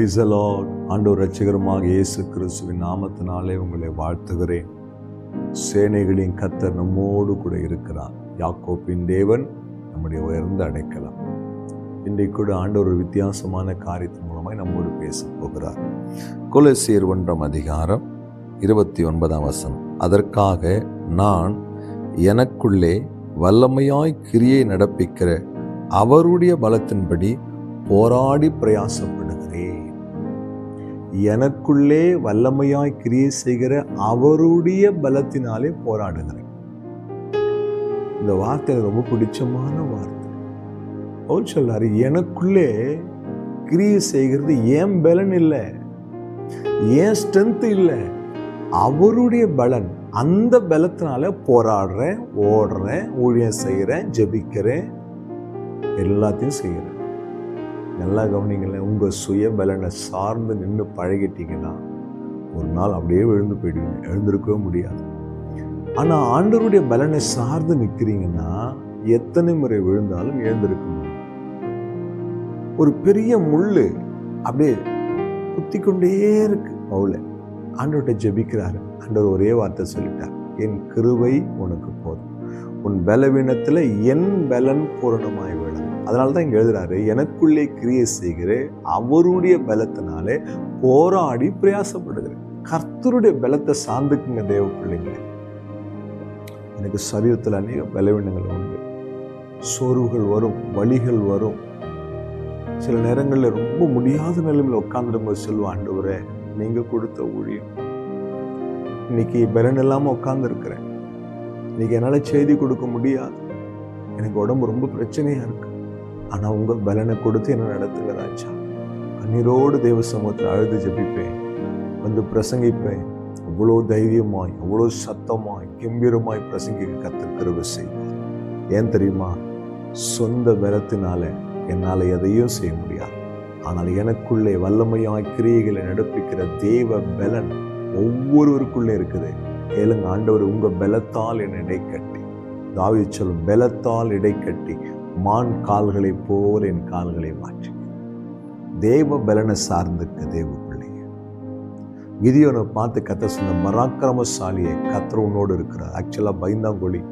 Praise the Lord. ஆண்டவர் இரட்சகருமாக இயேசு கிறிஸ்துவின் நாமத்தினாலே உங்களை வாழ்த்துகிறேன். சேனைகளின் கர்த்தர் நம்மோடு கூட இருக்கிறார். யாக்கோபின் தேவன் நம்முடைய உயர்ந்த அடைக்கலம். இன்றைக்கு கூட ஆண்டவர் ஒரு வித்தியாசமான காரியத்தின் மூலமாய் நம்மோடு பேச போகிறார். கொலோசியர் 1:29 அதற்காக நான் எனக்குள்ளே வல்லமையாய் கிரியை நடப்பிக்கிற அவருடைய பலத்தின்படி போராடி பிரயாசப்படுகிறேன். எனக்குள்ளே வல்லமையாய் கிரியை செய்கிற அவருடைய பலத்தினாலே போராடுகிறேன். இந்த வார்த்தை ரொம்ப பிடிச்சமான வார்த்தை. அவர் சொல்றாரு, எனக்குள்ளே கிரியை செய்கிறது ஏன் பலன் இல்லை, ஏன் ஸ்ட்ரென்த் இல்லை, அவருடைய பலன். அந்த பலத்தினால போராடுறேன், ஓடுறேன், ஊழியம் செய்கிறேன், ஜெபிக்கிறேன், எல்லாத்தையும் செய்கிறேன். நல்லா கவனிங்களேன். உங்கள் சுய பலனை சார்ந்து நின்று பழகிட்டீங்கன்னா ஒரு நாள் அப்படியே விழுந்து போயிடுவீங்க, எழுந்திருக்கவே முடியாது. ஆனால் ஆண்டவருடைய பலனை சார்ந்து நிற்கிறீங்கன்னா எத்தனை முறை விழுந்தாலும் எழுந்திருக்க முடியும். ஒரு பெரிய முள்ளு அப்படியே குத்தி கொண்டே இருக்கு. பவுல ஆண்டவர்கிட்ட ஜெபிக்கிறாரு. ஆண்டவர் ஒரே வார்த்தை சொல்லிட்டார், என் கிருபை உனக்கு போதும், உன் பலவீனத்துல என் பலன் பூரணமாய் விடும். அதனாலதான் இங்க எழுதுறாரு, எனக்குள்ளே கிரியை செய்கிற அவருடைய பலத்தினாலே போராடி பிரயாசப்படுகிறேன். கர்த்தருடைய பலத்தை சார்ந்துக்குங்க தேவ பிள்ளைங்க. எனக்கு சரீரத்தில் அநேக பலவீனங்கள் உண்டு. சோர்வுகள் வரும், வலிகள் வரும். சில நேரங்களில் ரொம்ப முடியாத நிலைமையில் உட்காந்துடும்போது சொல்லுவேன், ஆண்டவரே நீங்க கொடுத்த ஊழியம், இன்னைக்கு பலன் இல்லாமல் உட்கார்ந்து இருக்கிறேன், இன்னைக்கு என்னால் செய்தி கொடுக்க முடியாது, எனக்கு உடம்பு ரொம்ப பிரச்சனையா இருக்கு, ஆனால் உங்க பலனை கொடுத்து என்ன நடத்துங்க ராஜா. கண்ணீரோடு தேவ சமூகத்தில் அழுது ஜெபிப்பேன், வந்து பிரசங்கிப்பேன். அவ்வளோ தைரியமாய், அவ்வளோ சத்தமாய், கம்பீரமாய் பிரசங்கிக்க கர்த்தர் கிருபை செய்வார். ஏன் தெரியுமா? சொந்த பலத்தினால என்னால் எதையும் செய்ய முடியாது. ஆனால் எனக்குள்ளே வல்லமையாய் கிரியைகளை நடப்பிக்கிற தேவ பலன் ஒவ்வொருவருக்குள்ளே இருக்குது. கேளுங்க, ஆண்டவர் உங்க பலத்தால் என் இடை கட்டி, தாவீது சொல்லும், பலத்தால் இடை கட்டி மான் கால்களை போல் என் கால்களை மாற்றி. தேவ பலனை சார்ந்துக்க தேவ பிள்ளைங்க. கிதியோனை பார்த்து கர்த்தர் சொன்ன, பராக்கிரமசாலியை, கர்த்தர் உன்னோடு இருக்கிறார். ஆக்சுவலா பயந்தாங்கொழி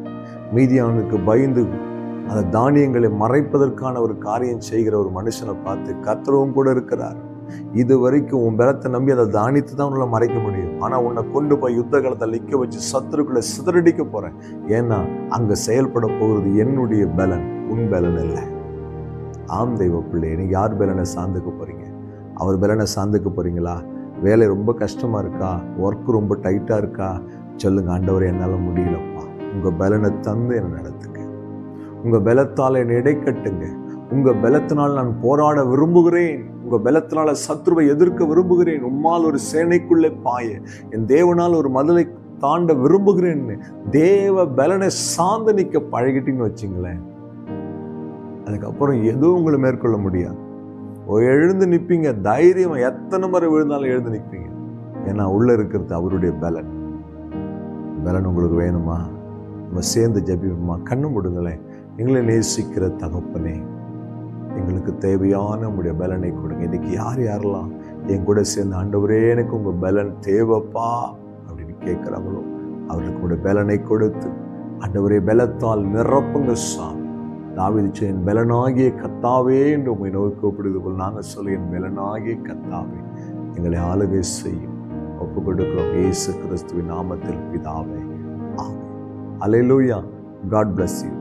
மீதியானுக்கு பயந்து அந்த தானியங்களை மறைப்பதற்கான ஒரு காரியம் செய்கிற ஒரு மனுஷனை பார்த்து கர்த்தரும் கூட இருக்கிறார். இது வரைக்கும் உன் பலத்தை நம்பி அதை தானியத்தை தான் உன்னால மறைக்க முடியும். ஆனா உன்னை கொண்டு போய் யுத்த காலத்தில் நிற்க வச்சு சத்துருக்குள்ள சிதறடிக்க போறேன். ஏன்னா அங்க செயல்பட போகிறது என்னுடைய பலன், உன் பலன் இல்லை. ஆம் தெய்வ பிள்ளை, நீங்க யார் பலனை சார்ந்துக்க போறீங்க? அவர் பலனை சார்ந்துக்க போறீங்களா? வேலை ரொம்ப கஷ்டமா இருக்கா, ஒர்க் ரொம்ப டைட்டா இருக்கா, சொல்லுங்க, ஆண்டவரே என்னால முடியலப்பா, உங்க பலனை தந்து என்ன நடத்துங்க. உங்க பலத்தால் என்னை இடை கட்டுங்க. உங்க பலத்தினால் நான் போராட விரும்புகிறேன், உங்க பலத்தினால சத்ருவை எதிர்க்க விரும்புகிறேன், உம்மால் ஒரு சேனைக்குள்ளே பாய, என் தேவனால் ஒரு மதிலை தாண்ட விரும்புகிறேன்னு தேவ பலனை சார்ந்து நிற்க பழகிட்டீங்கன்னு வச்சுங்களேன், அதுக்கப்புறம் எதுவும் உங்களை மேற்கொள்ள முடியாது. எழுந்து நிற்பீங்க தைரியமா. எத்தனை முறை விழுந்தாலும் எழுந்து நிற்பீங்க. ஏன்னா உள்ள இருக்கிறது அவருடைய பலன். பலன் உங்களுக்கு வேணுமா? நம்ம சேர்ந்து ஜெபிப்போமா? கண்ணு மூடுங்களேன். எங்களை நேசிக்கிற தகப்பனே, எங்களுக்கு தேவையான உங்களுடைய பலனை கொடுங்க. இன்னைக்கு யார் யாரெல்லாம் என் கூட சேர்ந்து, ஆண்டவரே எனக்கு உங்க பலன் தேவைப்பா அப்படின்னு கேட்கிறாங்களோ அவர்களுக்கு உங்களுடைய பலனை கொடுத்து, ஆண்டவரே பலத்தால் நிரப்புங்க சாமி. தாவீது என் பலனாகிய கர்த்தாவே என்று உண்மை நோக்கி கூப்பிடுது போல் நாங்கள் சொல்ல, என் பலனாகிய கர்த்தாவே எங்களை ஆளுகை செய்யும். ஒப்பு கொடுக்கிறோம் இயேசு கிறிஸ்துவின் நாமத்தில் பிதாவே, ஆமென். அல்லேலூயா. God bless you.